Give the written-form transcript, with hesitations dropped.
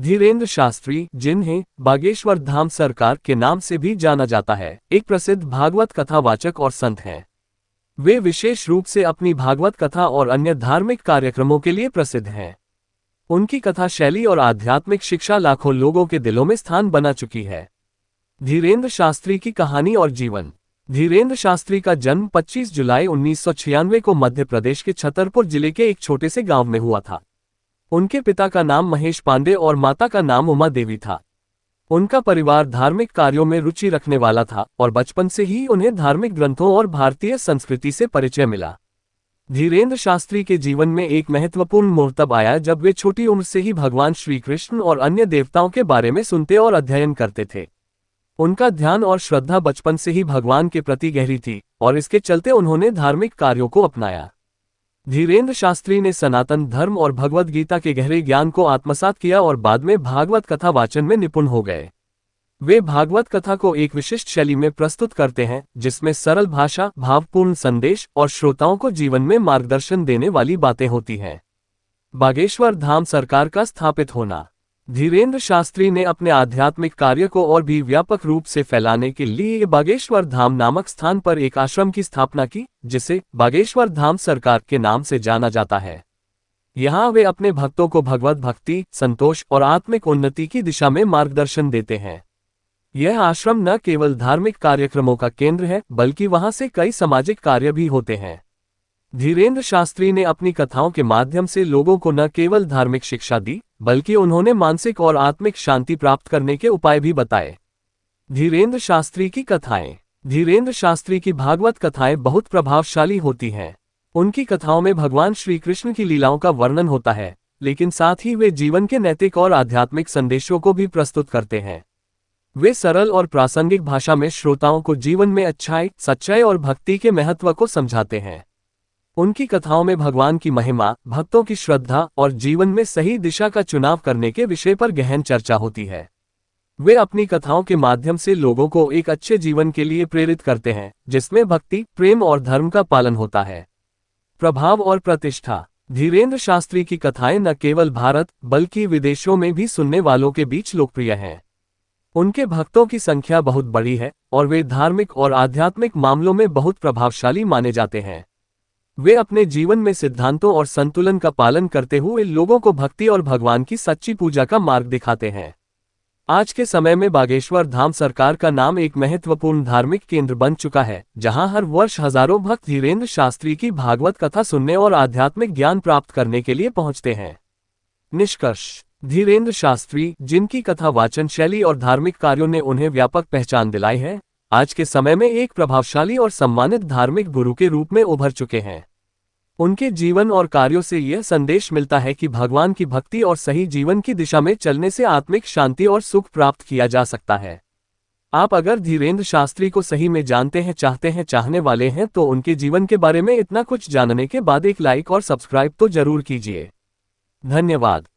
धीरेन्द्र शास्त्री, जिन्हें बागेश्वर धाम सरकार के नाम से भी जाना जाता है, एक प्रसिद्ध भागवत कथा वाचक और संत हैं। वे विशेष रूप से अपनी भागवत कथा और अन्य धार्मिक कार्यक्रमों के लिए प्रसिद्ध हैं। उनकी कथा शैली और आध्यात्मिक शिक्षा लाखों लोगों के दिलों में स्थान बना चुकी है। धीरेन्द्र शास्त्री की कहानी और जीवन। धीरेन्द्र शास्त्री का जन्म 25 जुलाई 1996 को मध्य प्रदेश के छतरपुर जिले के एक छोटे से गांव में हुआ था। उनके पिता का नाम महेश पांडे और माता का नाम उमा देवी था। उनका परिवार धार्मिक कार्यों में रुचि रखने वाला था और बचपन से ही उन्हें धार्मिक ग्रंथों और भारतीय संस्कृति से परिचय मिला। धीरेन्द्र शास्त्री के जीवन में एक महत्वपूर्ण मोड़ तब आया जब वे छोटी उम्र से ही भगवान श्री कृष्ण और अन्य देवताओं के बारे में सुनते और अध्ययन करते थे। उनका ध्यान और श्रद्धा बचपन से ही भगवान के प्रति गहरी थी और इसके चलते उन्होंने धार्मिक कार्यों को अपनाया। धीरेन्द्र शास्त्री ने सनातन धर्म और भगवद गीता के गहरे ज्ञान को आत्मसात किया और बाद में भागवत कथा वाचन में निपुण हो गए। वे भागवत कथा को एक विशिष्ट शैली में प्रस्तुत करते हैं, जिसमें सरल भाषा, भावपूर्ण संदेश और श्रोताओं को जीवन में मार्गदर्शन देने वाली बातें होती हैं। बागेश्वर धाम सरकार का स्थापित होना। धीरेन्द्र शास्त्री ने अपने आध्यात्मिक कार्य को और भी व्यापक रूप से फैलाने के लिए बागेश्वर धाम नामक स्थान पर एक आश्रम की स्थापना की, जिसे बागेश्वर धाम सरकार के नाम से जाना जाता है। यहाँ वे अपने भक्तों को भगवत भक्ति, संतोष और आत्मिक उन्नति की दिशा में मार्गदर्शन देते हैं। यह आश्रम न केवल धार्मिक कार्यक्रमों का केंद्र है, बल्कि वहां से कई सामाजिक कार्य भी होते हैं। धीरेन्द्र शास्त्री ने अपनी कथाओं के माध्यम से लोगों को न केवल धार्मिक शिक्षा दी, बल्कि उन्होंने मानसिक और आत्मिक शांति प्राप्त करने के उपाय भी बताए। धीरेन्द्र शास्त्री की कथाएं। धीरेन्द्र शास्त्री की भागवत कथाएं बहुत प्रभावशाली होती हैं। उनकी कथाओं में भगवान श्री कृष्ण की लीलाओं का वर्णन होता है, लेकिन साथ ही वे जीवन के नैतिक और आध्यात्मिक संदेशों को भी प्रस्तुत करते हैं। वे सरल और प्रासंगिक भाषा में श्रोताओं को जीवन में अच्छाई, सच्चाई और भक्ति के महत्व को समझाते हैं। उनकी कथाओं में भगवान की महिमा, भक्तों की श्रद्धा और जीवन में सही दिशा का चुनाव करने के विषय पर गहन चर्चा होती है। वे अपनी कथाओं के माध्यम से लोगों को एक अच्छे जीवन के लिए प्रेरित करते हैं, जिसमें भक्ति, प्रेम और धर्म का पालन होता है। प्रभाव और प्रतिष्ठा। धीरेन्द्र शास्त्री की कथाएं न केवल भारत बल्कि विदेशों में भी सुनने वालों के बीच लोकप्रिय हैं। उनके भक्तों की संख्या बहुत बड़ी है और वे धार्मिक और आध्यात्मिक मामलों में बहुत प्रभावशाली माने जाते हैं। वे अपने जीवन में सिद्धांतों और संतुलन का पालन करते हुए लोगों को भक्ति और भगवान की सच्ची पूजा का मार्ग दिखाते हैं। आज के समय में बागेश्वर धाम सरकार का नाम एक महत्वपूर्ण धार्मिक केंद्र बन चुका है, जहां हर वर्ष हजारों भक्त धीरेन्द्र शास्त्री की भागवत कथा सुनने और आध्यात्मिक ज्ञान प्राप्त करने के लिए पहुंचते हैं। निष्कर्ष। धीरेन्द्र शास्त्री, जिनकी कथा वाचन शैली और धार्मिक कार्यों ने उन्हें व्यापक पहचान दिलाई है, आज के समय में एक प्रभावशाली और सम्मानित धार्मिक गुरु के रूप में उभर चुके हैं। उनके जीवन और कार्यों से यह संदेश मिलता है कि भगवान की भक्ति और सही जीवन की दिशा में चलने से आत्मिक शांति और सुख प्राप्त किया जा सकता है। आप अगर धीरेन्द्र शास्त्री को सही में जानते हैं, चाहने वाले हैं, तो उनके जीवन के बारे में इतना कुछ जानने के बाद एक लाइक और सब्सक्राइब तो जरूर कीजिए। धन्यवाद।